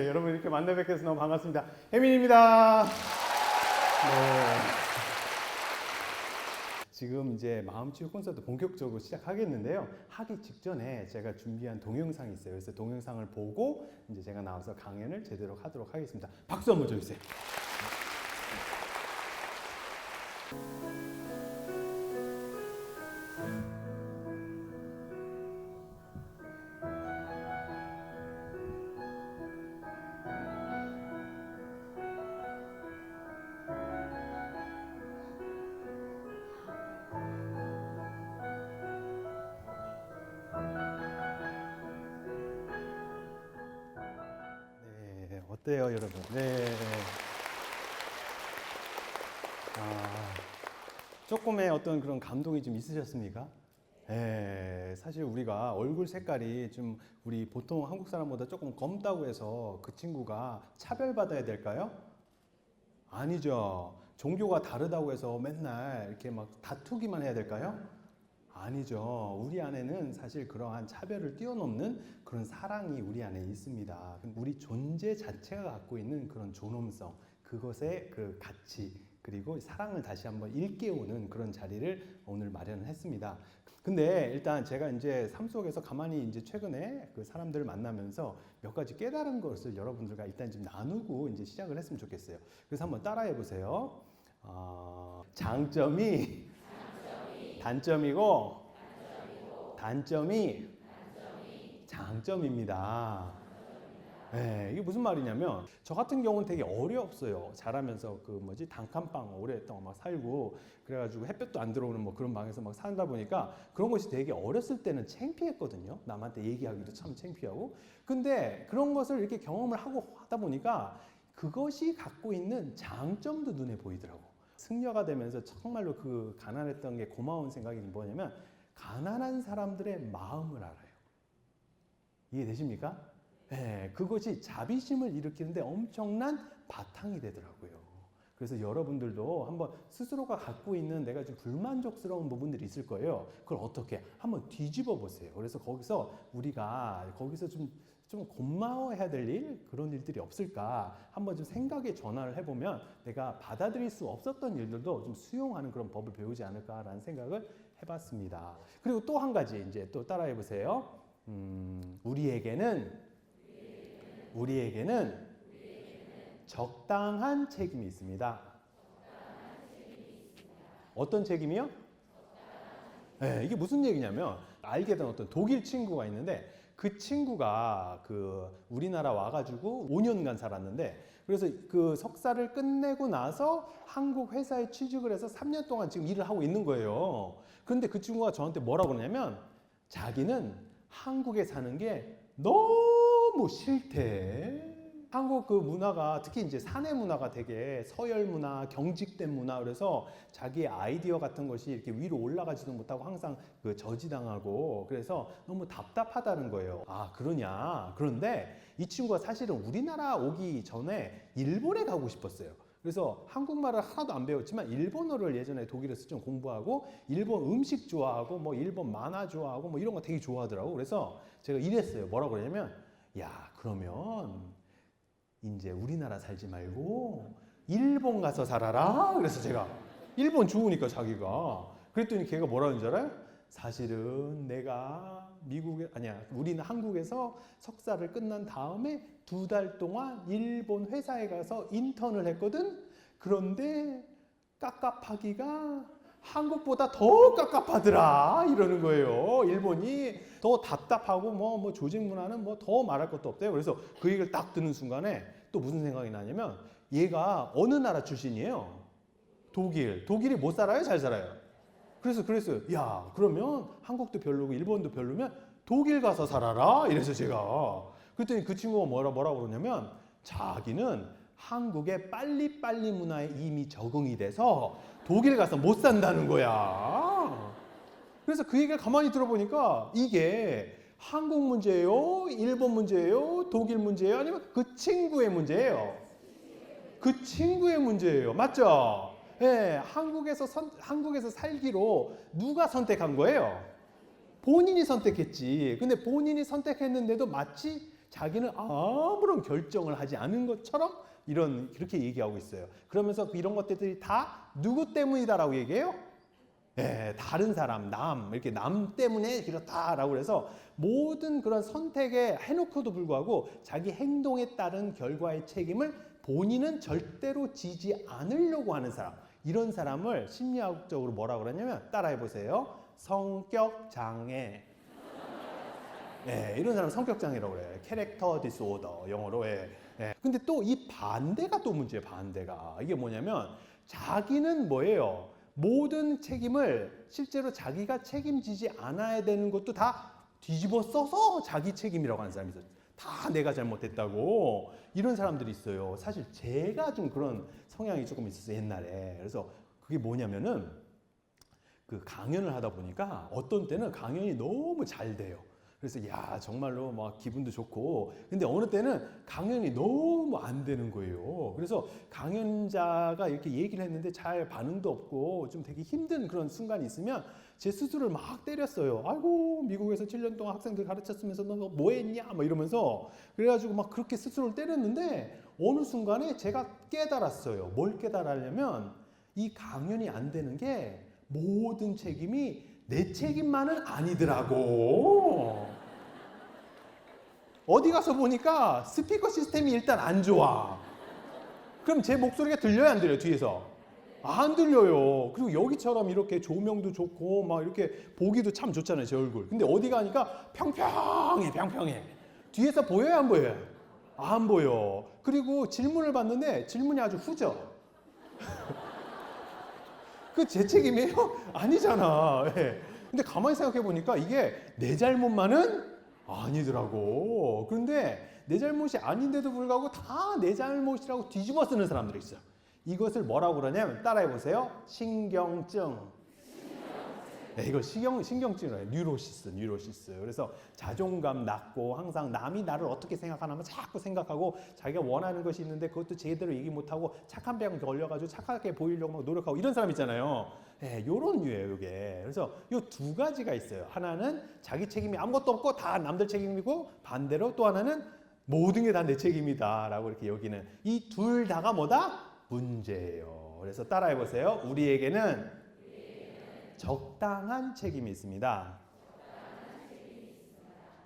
여러분 이렇게 만나 뵙게 돼서 너무 반갑습니다. 혜민입니다. 네. 지금 이제 마음치유 콘서트 본격적으로 시작하겠는데요. 하기 직전에 제가 준비한 동영상이 있어요. 그래서 동영상을 보고 이제 제가 나와서 강연을 제대로 하도록 하겠습니다. 박수 한번 줘주세요. 네, 어때요, 여러분? 네. 조금의 어떤 그런 감동이 좀 있으셨습니까? 네, 사실 우리가 얼굴 색깔이 좀 우리 보통 한국 사람보다 조금 검다고 해서 그 친구가 차별받아야 될까요? 아니죠. 종교가 다르다고 해서 맨날 이렇게 막 다투기만 해야 될까요? 아니죠. 우리 안에는 사실 그러한 차별을 뛰어넘는 그런 사랑이 우리 안에 있습니다. 우리 존재 자체가 갖고 있는 그런 존엄성, 그것의 그 가치, 그리고 사랑을 다시 한번 일깨우는 그런 자리를 오늘 마련을 했습니다. 근데 일단 제가 이제 삶 속에서 가만히 이제 최근에 그 사람들을 만나면서 몇 가지 깨달은 것을 여러분들과 일단 좀 나누고 이제 시작을 했으면 좋겠어요. 그래서 한번 따라해 보세요. 장점이 단점이고 단점이 장점입니다. 네, 이게 무슨 말이냐면 저 같은 경우는 되게 어렵어요. 자라면서 그 뭐지 단칸방 오랫동안 막 살고 그래가지고 햇볕도 안 들어오는 뭐 그런 방에서 막 살다 보니까 그런 것이 되게 어렸을 때는 창피했거든요. 남한테 얘기하기도 참 창피하고. 근데 그런 것을 이렇게 경험을 하고 하다 보니까 그것이 갖고 있는 장점도 눈에 보이더라고. 승려가 되면서 정말로 그 가난했던 게 고마운 생각이 뭐냐면 가난한 사람들의 마음을 알아요. 이해되십니까? 네, 그것이 자비심을 일으키는데 엄청난 바탕이 되더라고요. 그래서 여러분들도 한번 스스로가 갖고 있는 내가 좀 불만족스러운 부분들이 있을 거예요. 그걸 어떻게 한번 뒤집어 보세요. 그래서 거기서 우리가 거기서 좀 고마워해야 될 일, 그런 일들이 없을까 한번 좀 생각의 전환을 해보면 내가 받아들일 수 없었던 일들도 좀 수용하는 그런 법을 배우지 않을까라는 생각을 해봤습니다. 그리고 또 한 가지 이제 또 따라해 보세요. 우리에게는 적당한 책임이 있습니다. 어떤 책임이요? 네, 이게 무슨 얘기냐면 알게 된 어떤 독일 친구가 있는데 그 친구가 그 우리나라 와가지고 5년간 살았는데 그래서 그 석사를 끝내고 나서 한국 회사에 취직을 해서 3년 동안 지금 일을 하고 있는 거예요. 그런데 그 친구가 저한테 뭐라고 그러냐면 자기는 한국에 사는 게 너무 싫대. 한국 그 문화가 특히 이제 사내 문화가 되게 서열 문화, 경직된 문화 그래서 자기의 아이디어 같은 것이 이렇게 위로 올라가지도 못하고 항상 그 저지당하고 그래서 너무 답답하다는 거예요. 아, 그러냐? 그런데 이 친구가 사실은 우리나라 오기 전에 일본에 가고 싶었어요. 그래서 한국말을 하나도 안 배웠지만 일본어를 예전에 독일에서 좀 공부하고 일본 음식 좋아하고 뭐 일본 만화 좋아하고 뭐 이런 거 되게 좋아하더라고. 그래서 제가 이랬어요. 뭐라고 그러냐면 야, 그러면 이제 우리나라 살지 말고 일본 가서 살아라. 그래서 제가 일본 좋으니까 자기가 그랬더니 걔가 뭐라는 줄 알아요? 사실은 내가 미국에 아니야 우리는 한국에서 석사를 끝난 다음에 2달 동안 일본 회사에 가서 인턴을 했거든. 그런데 깝깝하기가 한국보다 더 깝깝하더라 이러는 거예요. 일본이 더 답답하고 뭐 조직 문화는 뭐 더 말할 것도 없대요. 그래서 그 얘기를 딱 듣는 순간에 또 무슨 생각이 나냐면 얘가 어느 나라 출신이에요? 독일이 못 살아요? 잘 살아요? 그랬어요. 야, 그러면 한국도 별로고 일본도 별로면 독일 가서 살아라 이래서 제가 그랬더니 그 친구가 뭐라고 그러냐면 자기는 한국의 빨리빨리 문화에 이미 적응이 돼서 독일 가서 못 산다는 거야. 그래서 그 얘기를 가만히 들어보니까 이게 한국 문제예요? 일본 문제예요? 독일 문제예요? 아니면 그 친구의 문제예요? 그 친구의 문제예요. 맞죠? 예, 한국에서 살기로 누가 선택한 거예요? 본인이 선택했지. 근데 본인이 선택했는데도 마치 자기는 아무런 결정을 하지 않은 것처럼 그렇게 얘기하고 있어요. 그러면서 이런 것들이 다 누구 때문이다라고 얘기해요? 예, 다른 사람, 이렇게 남 때문에 그렇다라고 그래서 모든 그런 선택에 해놓고도 불구하고 자기 행동에 따른 결과의 책임을 본인은 절대로 지지 않으려고 하는 사람, 이런 사람을 심리학적으로 뭐라고 그러냐면, 따라해 보세요. 성격 장애. 예, 이런 사람 성격 장애라고 그래. 캐릭터 디스오더, 영어로. 예. 예. 근데 또 이 반대가 또 문제예요. 반대가. 이게 뭐냐면, 자기는 뭐예요? 모든 책임을 실제로 자기가 책임지지 않아야 되는 것도 다 뒤집어 써서 자기 책임이라고 하는 사람이 있어요. 다 내가 잘못했다고. 이런 사람들이 있어요. 사실 제가 좀 그런 성향이 조금 있었어요, 옛날에. 그래서 그게 뭐냐면은, 그 강연을 하다 보니까 어떤 때는 강연이 너무 잘 돼요. 그래서 야, 정말로 막 기분도 좋고, 근데 어느 때는 강연이 너무 안 되는 거예요. 그래서 강연자가 이렇게 얘기를 했는데 잘 반응도 없고 좀 되게 힘든 그런 순간이 있으면 제 스스로를 막 때렸어요. 아이고, 미국에서 7년 동안 학생들 가르쳤으면서 너 뭐 했냐? 막 이러면서. 그래가지고 막 그렇게 스스로를 때렸는데 어느 순간에 제가 깨달았어요. 뭘 깨달았냐면, 이 강연이 안 되는 게 모든 책임이 내 책임만은 아니더라고. 어디 가서 보니까 스피커 시스템이 일단 안 좋아. 그럼 제 목소리가 들려요, 안 들려요, 뒤에서? 안 들려요. 그리고 여기처럼 이렇게 조명도 좋고 막 이렇게 보기도 참 좋잖아요, 제 얼굴. 근데 어디 가니까 평평해. 뒤에서 보여요, 안 보여요? 안 보여. 그리고 질문을 받는데 질문이 아주 후져. 그 제 책임이에요? 아니잖아. 예. 근데 가만히 생각해 보니까 이게 내 잘못만은 아니더라고. 그런데 내 잘못이 아닌데도 불구하고 다 내 잘못이라고 뒤집어 쓰는 사람들이 있어요. 이것을 뭐라고 그러냐면, 따라해 보세요. 신경증. 네, 이거 신경증이에요. 뉴로시스. 그래서 자존감 낮고 항상 남이 나를 어떻게 생각하나 자꾸 생각하고, 자기가 원하는 것이 있는데 그것도 제대로 얘기 못하고 착한 병 걸려가지고 착하게 보이려고 막 노력하고, 이런 사람 있잖아요. 네, 요런 류예요, 이게. 그래서 요 두 가지가 있어요. 하나는 자기 책임이 아무것도 없고 다 남들 책임이고, 반대로 또 하나는 모든 게 다 내 책임이다 라고 이렇게 여기는, 이 둘 다가 뭐다? 문제예요. 그래서 따라해 보세요. 우리에게는 적당한 책임이 있습니다.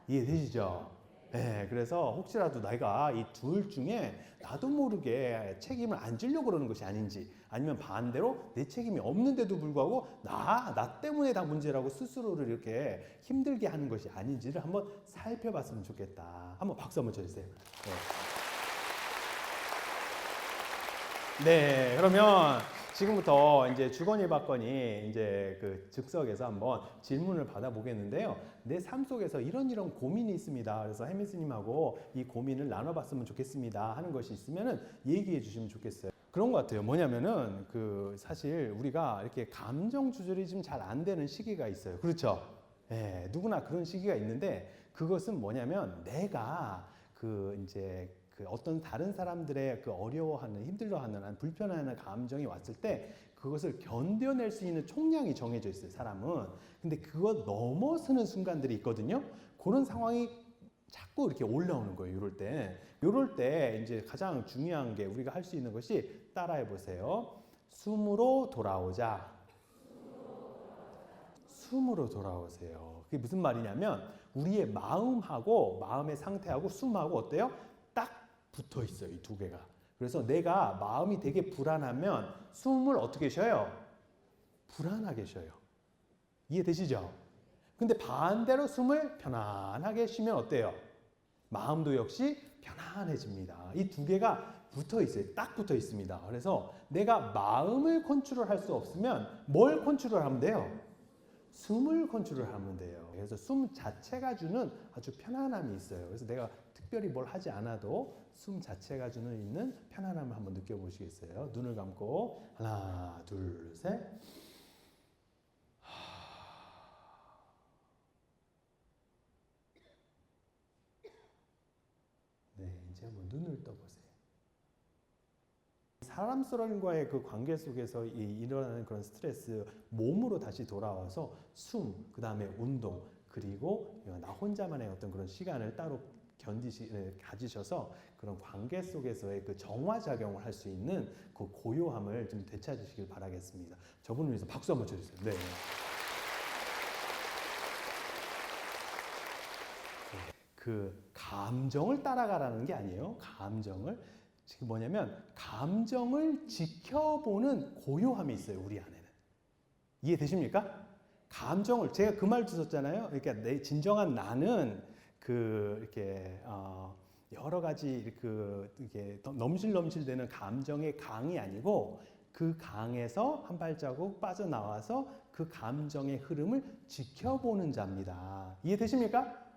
이해되시죠? 네, 그래서 혹시라도 내가 이 둘 중에 나도 모르게 책임을 안 지려고 그러는 것이 아닌지, 아니면 반대로 내 책임이 없는데도 불구하고 나 때문에 다 문제라고 스스로를 이렇게 힘들게 하는 것이 아닌지를 한번 살펴봤으면 좋겠다. 한번 박수 한번 쳐주세요. 네, 그러면 지금부터 이제 주거니 받거니 이제 그 즉석에서 한번 질문을 받아보겠는데요. 내 삶 속에서 이런 고민이 있습니다. 그래서 혜미스님하고 이 고민을 나눠봤으면 좋겠습니다 하는 것이 있으면은 얘기해 주시면 좋겠어요. 그런 것 같아요. 뭐냐면은 그 사실 우리가 이렇게 감정 조절이 좀 잘 안 되는 시기가 있어요. 그렇죠? 예, 누구나 그런 시기가 있는데, 그것은 뭐냐면 내가 이제 그 어떤 다른 사람들의 그 어려워하는, 힘들어하는, 불편해하는 감정이 왔을 때 그것을 견뎌낼 수 있는 총량이 정해져 있어요, 사람은. 근데 그거 넘어서는 순간들이 있거든요. 그런 상황이 자꾸 이렇게 올라오는 거예요, 이럴 때 이제 가장 중요한 게 우리가 할 수 있는 것이, 따라해 보세요. 숨으로 돌아오자. 숨으로 돌아오세요. 그게 무슨 말이냐면, 우리의 마음의 상태하고 숨하고 어때요? 딱 붙어 있어요, 이 두 개가. 그래서 내가 마음이 되게 불안하면 숨을 어떻게 쉬어요? 불안하게 쉬어요. 이해되시죠? 근데 반대로 숨을 편안하게 쉬면 어때요? 마음도 역시 편안해집니다. 이 두 개가 붙어 있어요. 딱 붙어 있습니다. 그래서 내가 마음을 컨트롤할 수 없으면 뭘 컨트롤하면 돼요? 숨을 컨트롤하면 돼요. 그래서 숨 자체가 주는 아주 편안함이 있어요. 그래서 내가 특별히 뭘 하지 않아도 숨 자체가 주는 있는 편안함을 한번 느껴보시겠어요? 눈을 감고 하나, 둘, 셋. 네, 이제 한번 눈을 떠보세요. 사람과의 그 관계 속에서 일어나는 그런 스트레스, 몸으로 다시 돌아와서 숨, 그 다음에 운동, 그리고 나 혼자만의 어떤 그런 시간을 따로 가지셔서 그런 관계 속에서의 그 정화 작용을 할 수 있는 그 고요함을 좀 되찾으시길 바라겠습니다. 저분을 위해서 박수 한번 쳐주세요. 네. 그 감정을 따라가라는 게 아니에요. 감정을 지금 뭐냐면 감정을 지켜보는 고요함이 있어요. 우리 안에는. 이해되십니까? 감정을 제가 그 말 주셨잖아요. 그러니까 내 진정한 나는 이렇게 여러 가지 이렇게 넘실넘실되는 감정의 강이 아니고 그 강에서 한 발자국 빠져나와서 그 감정의 흐름을 지켜보는 자입니다. 이해되십니까?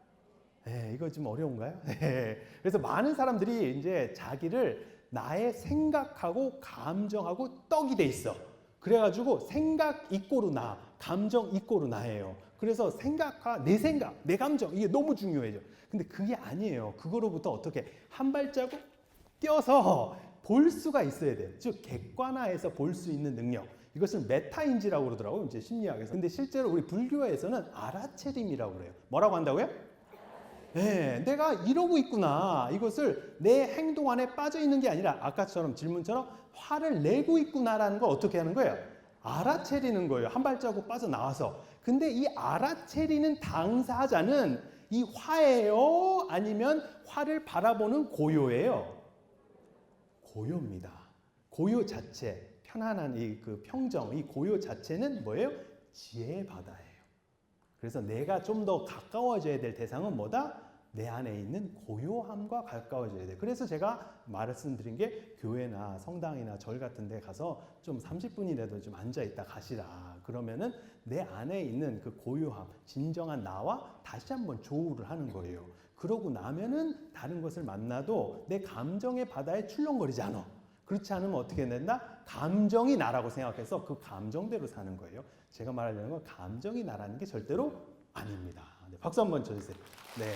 네, 이거 좀 어려운가요? 네. 그래서 많은 사람들이 이제 자기를 나의 생각하고 감정하고 떡이 돼 있어. 그래가지고 생각 이꼬르 나, 감정 이꼬르 나예요. 그래서 생각과 내 생각, 내 감정 이게 너무 중요해요. 근데 그게 아니에요. 그거로부터 어떻게 한 발자국 뛰어서 볼 수가 있어야 돼요. 즉 객관화해서 볼 수 있는 능력. 이것을 메타인지라고 그러더라고요. 이제 심리학에서. 근데 실제로 우리 불교에서는 알아채림이라고 그래요. 뭐라고 한다고요? 네, 내가 이러고 있구나. 이것을 내 행동 안에 빠져 있는 게 아니라 아까처럼 질문처럼 화를 내고 있구나라는 걸 어떻게 하는 거예요? 알아채리는 거예요. 한 발자국 빠져나와서. 근데 이 알아채리는 당사자는 이 화예요? 아니면 화를 바라보는 고요예요? 고요입니다. 고요 자체, 편안한 그 평정, 이 고요 자체는 뭐예요? 지혜의 바다예요. 그래서 내가 좀 더 가까워져야 될 대상은 뭐다? 내 안에 있는 고요함과 가까워져야 돼. 그래서 제가 말씀드린 게 교회나 성당이나 절 같은 데 가서 좀 30분이라도 좀 앉아있다 가시라. 그러면은 내 안에 있는 그 고요함, 진정한 나와 다시 한번 조우를 하는 거예요. 그러고 나면은 다른 것을 만나도 내 감정의 바다에 출렁거리지 않아. 그렇지 않으면 어떻게 된다? 감정이 나라고 생각해서 그 감정대로 사는 거예요. 제가 말하려는 건 감정이 나라는 게 절대로 아닙니다. 네, 박수 한번 쳐주세요. 네.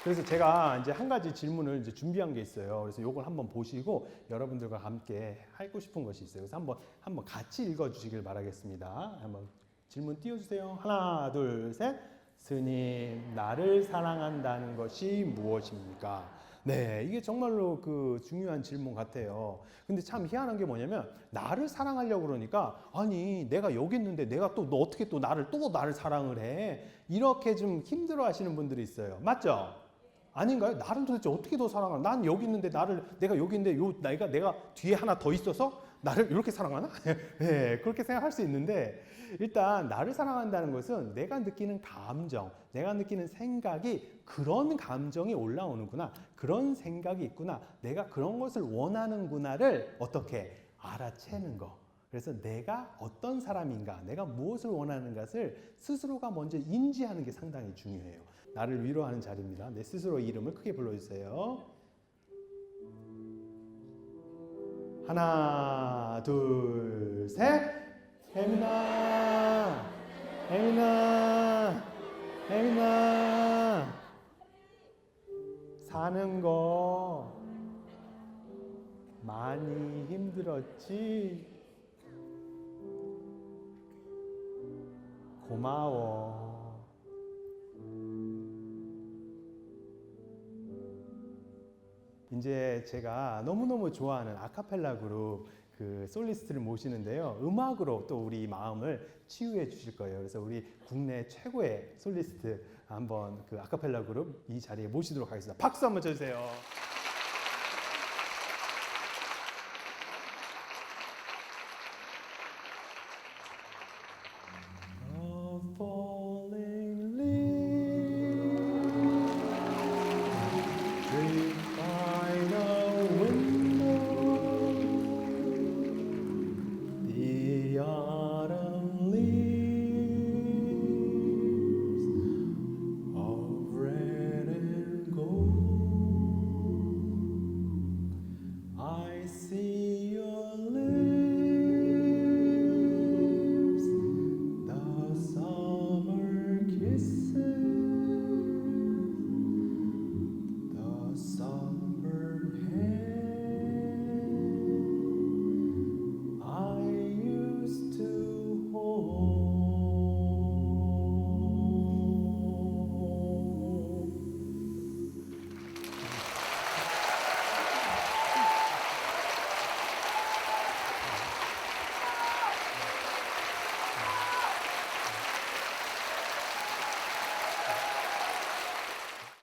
그래서 제가 이제 한 가지 질문을 이제 준비한 게 있어요. 그래서 이걸 한번 보시고 여러분들과 함께 하고 싶은 것이 있어요. 그래서 한번 같이 읽어주시길 바라겠습니다. 한번 질문 띄워주세요. 하나, 둘, 셋. 스님, 나를 사랑한다는 것이 무엇입니까? 네, 이게 정말로 그 중요한 질문 같아요. 근데 참 희한한 게 뭐냐면 나를 사랑하려고 그러니까 아니 내가 여기 있는데 내가 또 너 어떻게 또 나를 사랑을 해? 이렇게 좀 힘들어 하시는 분들이 있어요. 맞죠? 아닌가요? 나를 도대체 어떻게 더 사랑하나? 난 여기 있는데 내가 여기 있는데 내가 뒤에 하나 더 있어서 나를 이렇게 사랑하나? 네, 그렇게 생각할 수 있는데 일단 나를 사랑한다는 것은 내가 느끼는 감정, 내가 느끼는 생각이 그런 감정이 올라오는구나, 그런 생각이 있구나, 내가 그런 것을 원하는구나를 어떻게 알아채는 거. 그래서 내가 어떤 사람인가, 내가 무엇을 원하는 것을 스스로가 먼저 인지하는 게 상당히 중요해요. 나를 위로하는 자리입니다. 내 스스로의 이름을 크게 불러주세요. 하나, 둘, 셋. 혜민아, 혜민아, 혜민아. 사는 거 많이 힘들었지? 고마워. 이제 제가 너무너무 좋아하는 아카펠라 그룹 그 솔리스트를 모시는데요. 음악으로 또 우리 마음을 치유해 주실 거예요. 그래서 우리 국내 최고의 솔리스트 한번 그 아카펠라 그룹 이 자리에 모시도록 하겠습니다. 박수 한번 쳐주세요.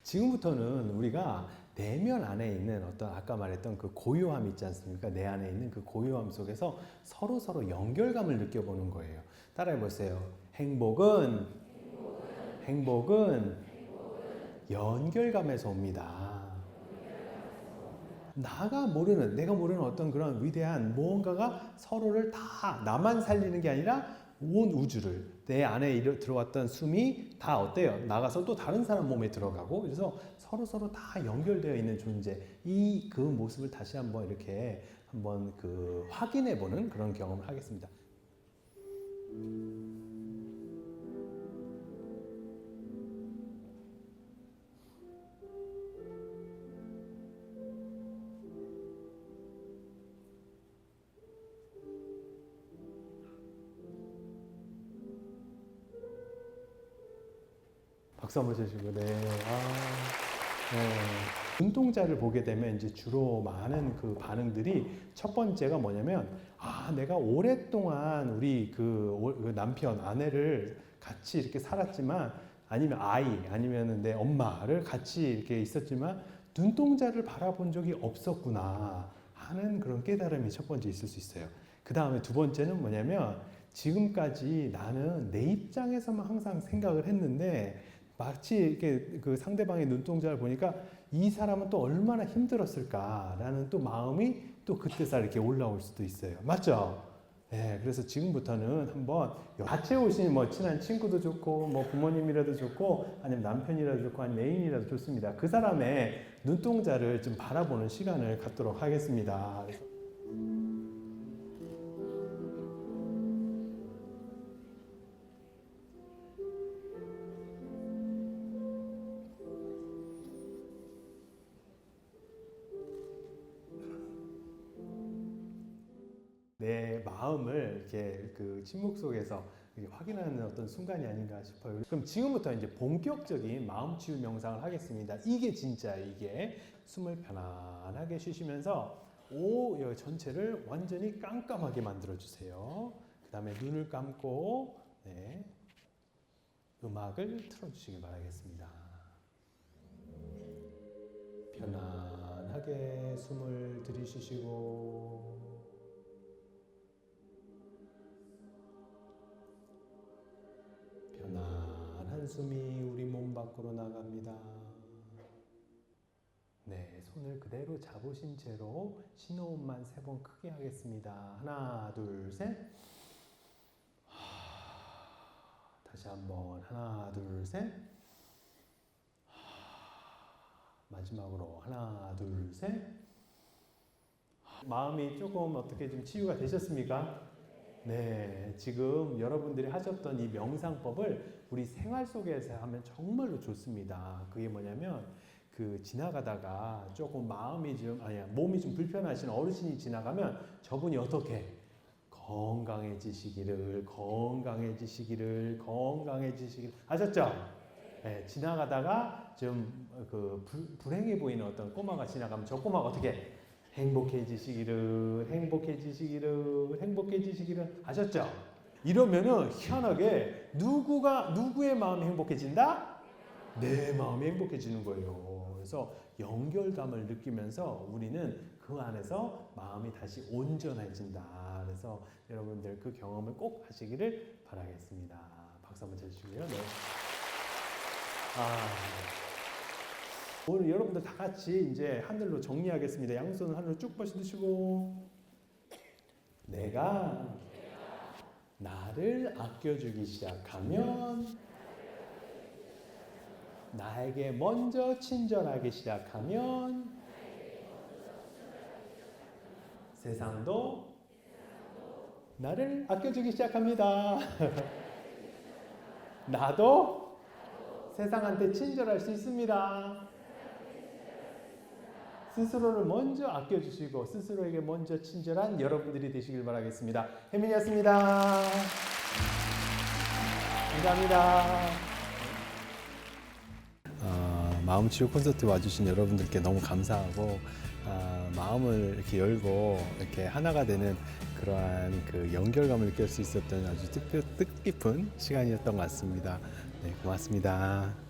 지금부터는 우리가 내면 안에 있는 어떤 아까 말했던 그 고요함 있지 않습니까? 내 안에 있는 그 고요함 속에서 서로 연결감을 느껴보는 거예요. 따라해 보세요. 행복은 연결감에서 옵니다. 내가 모르는 어떤 그런 위대한 무언가가 서로를 다 나만 살리는 게 아니라 온 우주를 내 안에 들어왔던 숨이 다 어때요? 나가서 또 다른 사람 몸에 들어가고 그래서 서로 다 연결되어 있는 존재. 그 모습을 다시 한번 이렇게 한번 확인해 보는 그런 경험을 하겠습니다. 박수 한번 주시고, 네. 눈동자를 보게 되면 이제 주로 많은 그 반응들이 첫 번째가 뭐냐면, 내가 오랫동안 우리 그 남편, 아내를 같이 이렇게 살았지만, 아니면 아니면 내 엄마를 같이 이렇게 있었지만, 눈동자를 바라본 적이 없었구나 하는 그런 깨달음이 첫 번째 있을 수 있어요. 그 다음에 두 번째는 뭐냐면, 지금까지 나는 내 입장에서만 항상 생각을 했는데, 마치 이렇게 그 상대방의 눈동자를 보니까 이 사람은 또 얼마나 힘들었을까라는 또 마음이 또 그때서 이렇게 올라올 수도 있어요. 맞죠? 네, 그래서 지금부터는 한번 같이 오신 친한 친구도 좋고 부모님이라도 좋고 아니면 남편이라도 좋고 아니면 애인이라도 좋습니다. 그 사람의 눈동자를 좀 바라보는 시간을 갖도록 하겠습니다. 내 마음을 이렇게 그 침묵 속에서 이렇게 확인하는 어떤 순간이 아닌가 싶어요. 그럼 지금부터 이제 본격적인 마음 치유 명상을 하겠습니다. 이게 진짜 이게 숨을 편안하게 쉬시면서 여기 전체를 완전히 깜깜하게 만들어 주세요. 그 다음에 눈을 감고 음악을 틀어주시길 바라겠습니다. 편안하게 숨을 들이쉬시고 편안한 숨이 우리 몸 밖으로 나갑니다. 네, 손을 그대로 잡으신 채로 신호흡만 3번 크게 하겠습니다. 하나, 둘, 셋. 다시 한번 하나, 둘, 셋. 마지막으로 하나, 둘, 셋. 마음이 조금 어떻게 좀 치유가 되셨습니까? 네, 지금 여러분들이 하셨던 이 명상법을 우리 생활 속에서 하면 정말로 좋습니다. 그게 뭐냐면 지나가다가 조금 몸이 좀 불편하신 어르신이 지나가면 저분이 어떻게 건강해지시기를 아셨죠? 네, 지나가다가 좀 불행해 보이는 어떤 꼬마가 지나가면 저 꼬마가 어떻게 행복해지시기를 아셨죠? 이러면은 희한하게 누구의 마음이 행복해진다? 내 마음이 행복해지는 거예요. 그래서 연결감을 느끼면서 우리는 그 안에서 마음이 다시 온전해진다. 그래서 여러분들 그 경험을 꼭 하시기를 바라겠습니다. 박수 한번 쳐주시고요. 네. 오늘 여러분들 다 같이 이제 하늘로 정리하겠습니다. 양손을 하늘로 쭉 뻗으시고 내가 나를 아껴주기 시작하면 나에게 먼저 친절하기 시작하면 세상도 나를 아껴주기 시작합니다. 나도 세상한테 친절할 수 있습니다. 스스로를 먼저 아껴주시고 스스로에게 먼저 친절한 여러분들이 되시길 바라겠습니다. 혜민이었습니다. 감사합니다. 마음치유 콘서트 와주신 여러분들께 너무 감사하고 마음을 이렇게 열고 이렇게 하나가 되는 그러한 그 연결감을 느낄 수 있었던 아주 뜻깊은 시간이었던 것 같습니다. 네, 고맙습니다.